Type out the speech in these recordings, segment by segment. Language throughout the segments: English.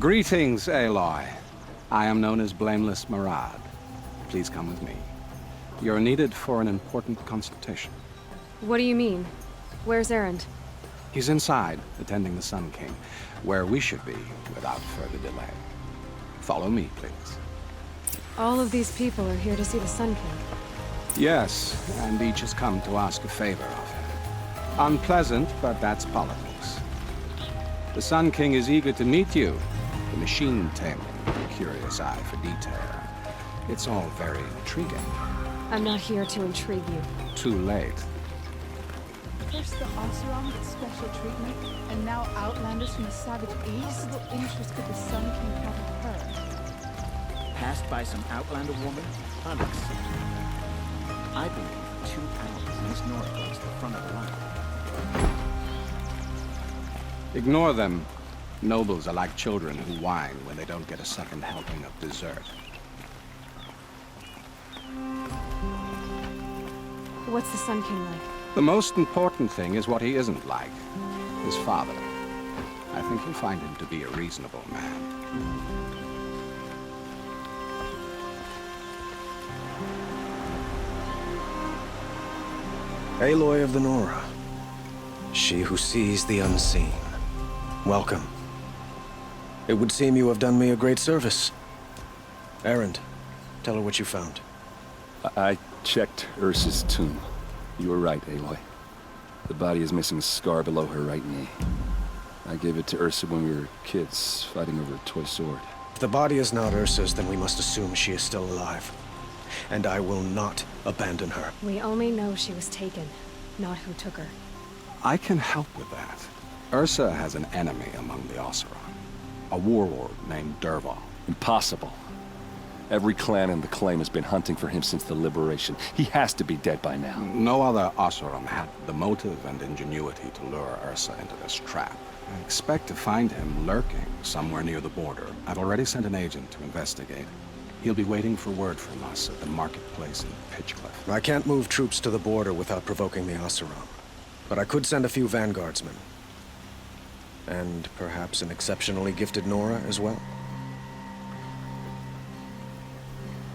Greetings, Aloy. I am known as Blameless Marad. Please come with me. You're needed for an important consultation. What do you mean? Where's Erend? He's inside, attending the Sun King, where we should be without further delay. Follow me, please. All of these people are here to see the Sun King. Yes, and each has come to ask a favor of him. Unpleasant, but that's politics. The Sun King is eager to meet you. The machine taming, the curious eye for detail. It's all very intriguing. I'm not here to intrigue you. Too late. First the Oseram with special treatment, and now outlanders from the savage east. What interest could the Sun King have in her? Passed by some outlander woman? Unacceptable. I believe 2 hours and this Nora goes to the front of the line. Ignore them. Nobles are like children who whine when they don't get a second helping of dessert. What's the Sun King like? The most important thing is what he isn't like. His father. I think you'll find him to be a reasonable man. Aloy of the Nora. She who sees the unseen. Welcome. It would seem you have done me a great service. Erend, tell her what you found. I checked Ursa's tomb. You were right, Aloy. The body is missing a scar below her right knee. I gave it to Ursa when we were kids, fighting over a toy sword. If the body is not Ursa's, then we must assume she is still alive. And I will not abandon her. We only know she was taken, not who took her. I can help with that. Ursa has an enemy among the Oseram. A warlord named Derval. Impossible. Every clan in the claim has been hunting for him since the liberation. He has to be dead by now. No other Oseram had the motive and ingenuity to lure Ursa into this trap. I expect to find him lurking somewhere near the border. I've already sent an agent to investigate. He'll be waiting for word from us at the marketplace in Pitchcliff. I can't move troops to the border without provoking the Oseram. But I could send a few vanguardsmen. And perhaps an exceptionally gifted Nora as well.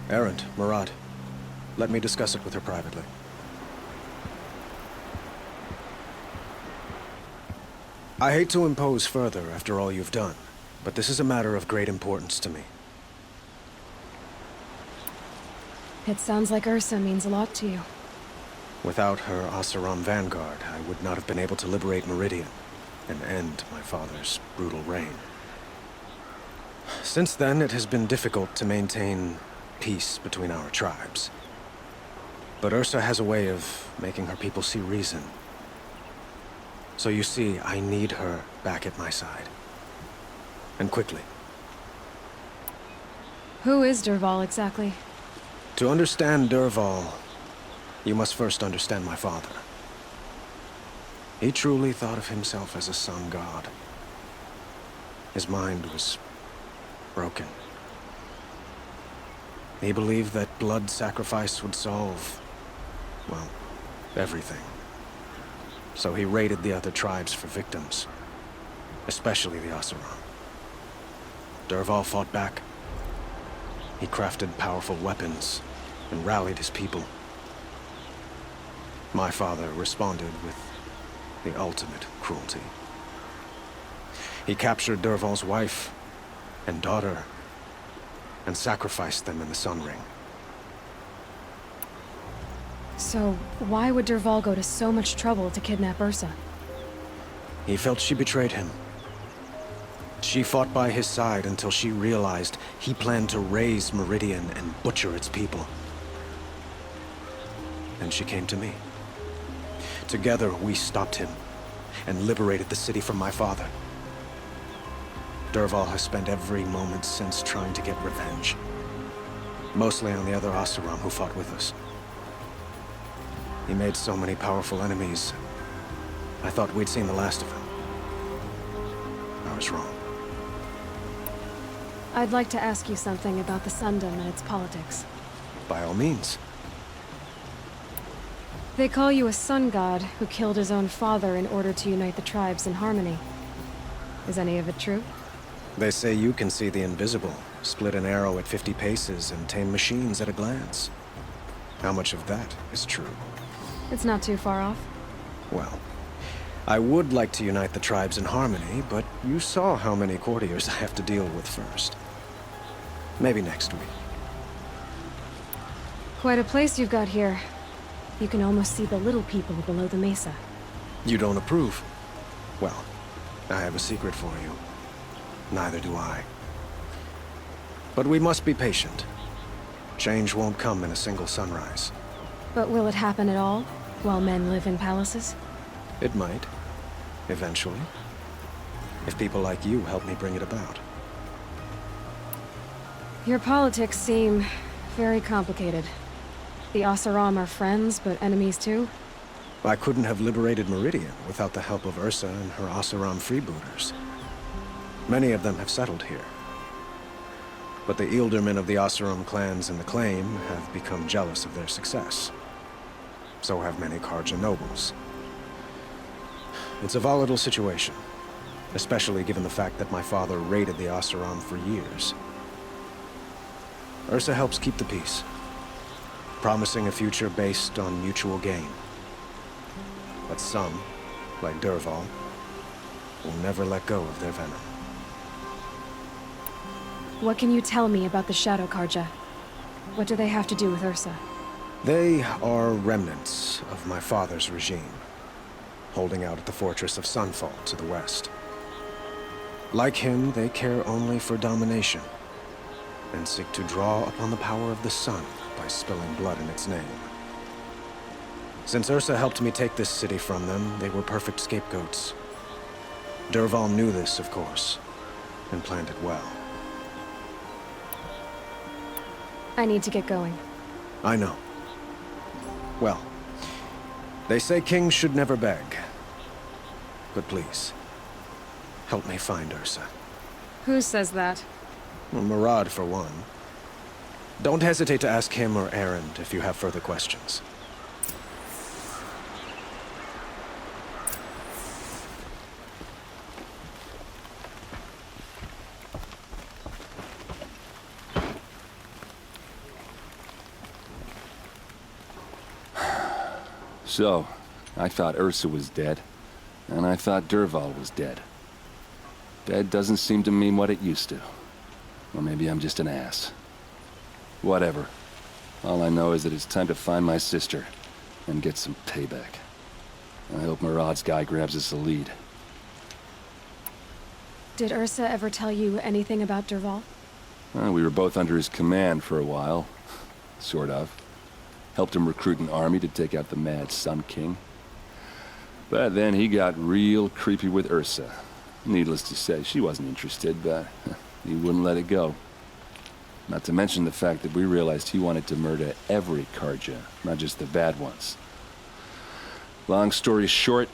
Erend, Marad, let me discuss it with her privately. I hate to impose further after all you've done, but this is a matter of great importance to me. It sounds like Ursa means a lot to you. Without her Oseram vanguard, I would not have been able to liberate Meridian and end my father's brutal reign. Since then, it has been difficult to maintain peace between our tribes. But Ursa has a way of making her people see reason. So you see, I need her back at my side. And quickly. Who is Derval exactly? To understand Derval, you must first understand my father. He truly thought of himself as a sun god. His mind was broken. He believed that blood sacrifice would solve, well, everything. So he raided the other tribes for victims, especially the Oseram. Derval fought back. He crafted powerful weapons and rallied his people. My father responded with the ultimate cruelty. He captured Derval's wife and daughter and sacrificed them in the Sun Ring. So, why would Derval go to so much trouble to kidnap Ursa? He felt she betrayed him. She fought by his side until she realized he planned to raise Meridian and butcher its people. Then she came to me. Together, we stopped him and liberated the city from my father. Derval has spent every moment since trying to get revenge. Mostly on the other Oseram who fought with us. He made so many powerful enemies. I thought we'd seen the last of him. I was wrong. I'd like to ask you something about the Sundom and its politics. By all means. They call you a sun god who killed his own father in order to unite the tribes in harmony. Is any of it true? They say you can see the invisible, split an arrow at 50 paces, and tame machines at a glance. How much of that is true? It's not too far off. Well, I would like to unite the tribes in harmony, but you saw how many courtiers I have to deal with first. Maybe next week. Quite a place you've got here. You can almost see the little people below the mesa. You don't approve? Well, I have a secret for you. Neither do I. But we must be patient. Change won't come in a single sunrise. But will it happen at all, while men live in palaces? It might. Eventually. If people like you help me bring it about. Your politics seem very complicated. The Oseram are friends, but enemies too? I couldn't have liberated Meridian without the help of Ursa and her Oseram freebooters. Many of them have settled here. But the Ealdormen of the Oseram clans in the Claim have become jealous of their success. So have many Karja nobles. It's a volatile situation, especially given the fact that my father raided the Oseram for years. Ursa helps keep the peace, promising a future based on mutual gain. But some, like Derval, will never let go of their venom. What can you tell me about the Shadow Karja? What do they have to do with Ursa? They are remnants of my father's regime, holding out at the fortress of Sunfall to the west. Like him, they care only for domination, and seek to draw upon the power of the sun by spilling blood in its name. Since Ursa helped me take this city from them, they were perfect scapegoats. Derval knew this, of course, and planned it well. I need to get going. I know. Well, they say kings should never beg. But please, help me find Ursa. Who says that? Well, Marad, for one. Don't hesitate to ask him or Erend if you have further questions. So, I thought Ursa was dead, and I thought Derval was dead. Dead doesn't seem to mean what it used to. Or maybe I'm just an ass. Whatever. All I know is that it's time to find my sister and get some payback. I hope Marad's guy grabs us a lead. Did Ursa ever tell you anything about Derval? We were both under his command for a while. Sort of. Helped him recruit an army to take out the mad Sun King. But then he got real creepy with Ursa. Needless to say, she wasn't interested, but he wouldn't let it go. Not to mention the fact that we realized he wanted to murder every Karja, not just the bad ones. Long story short,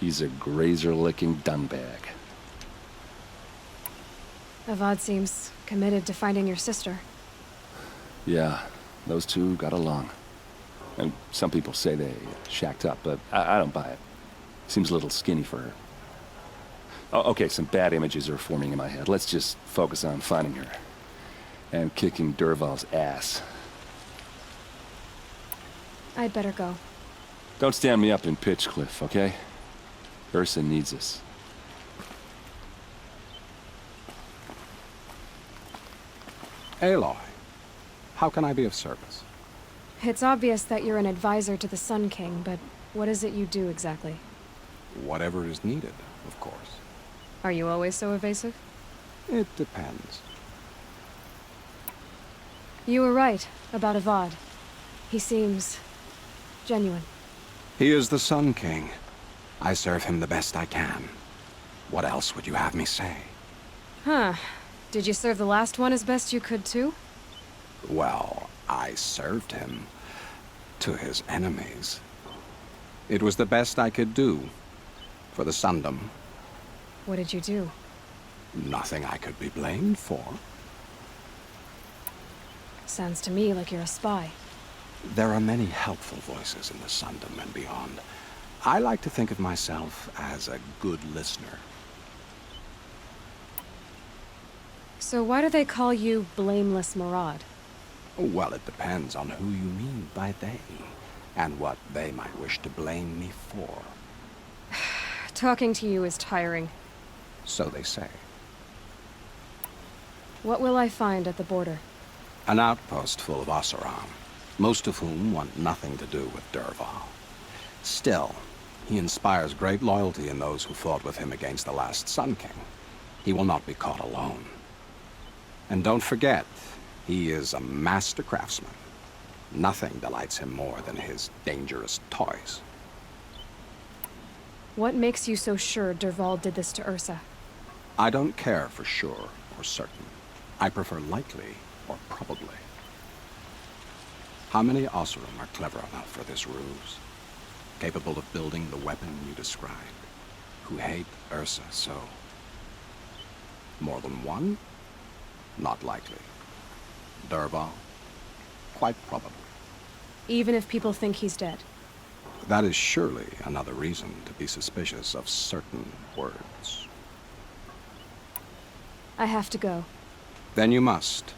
he's a grazer-licking dungbag. Avad seems committed to finding your sister. Yeah, those two got along. And some people say they shacked up, but I don't buy it. Seems a little skinny for her. Oh, okay, some bad images are forming in my head. Let's just focus on finding her. And kicking Derval's ass. I'd better go. Don't stand me up in Pitchcliff, okay? Ursa needs us. Aloy, how can I be of service? It's obvious that you're an advisor to the Sun King, but what is it you do exactly? Whatever is needed, of course. Are you always so evasive? It depends. You were right about Avad. He seems genuine. He is the Sun King. I serve him the best I can. What else would you have me say? Huh. Did you serve the last one as best you could, too? Well, I served him to his enemies. It was the best I could do for the Sundom. What did you do? Nothing I could be blamed for. Sounds to me like you're a spy. There are many helpful voices in the Sundom and beyond. I like to think of myself as a good listener. So why do they call you Blameless Marad? Well, it depends on who you mean by they, and what they might wish to blame me for. Talking to you is tiring. So they say. What will I find at the border? An outpost full of Oseram, most of whom want nothing to do with Derval. Still, he inspires great loyalty in those who fought with him against the last Sun King. He will not be caught alone. And don't forget, he is a master craftsman. Nothing delights him more than his dangerous toys. What makes you so sure Derval did this to Ursa? I don't care for sure or certain. I prefer likely or probably. How many Oseram are clever enough for this ruse? Capable of building the weapon you described? Who hate Ursa so? More than one? Not likely. Derval? Quite probable. Even if people think he's dead? That is surely another reason to be suspicious of certain words. I have to go. Then you must.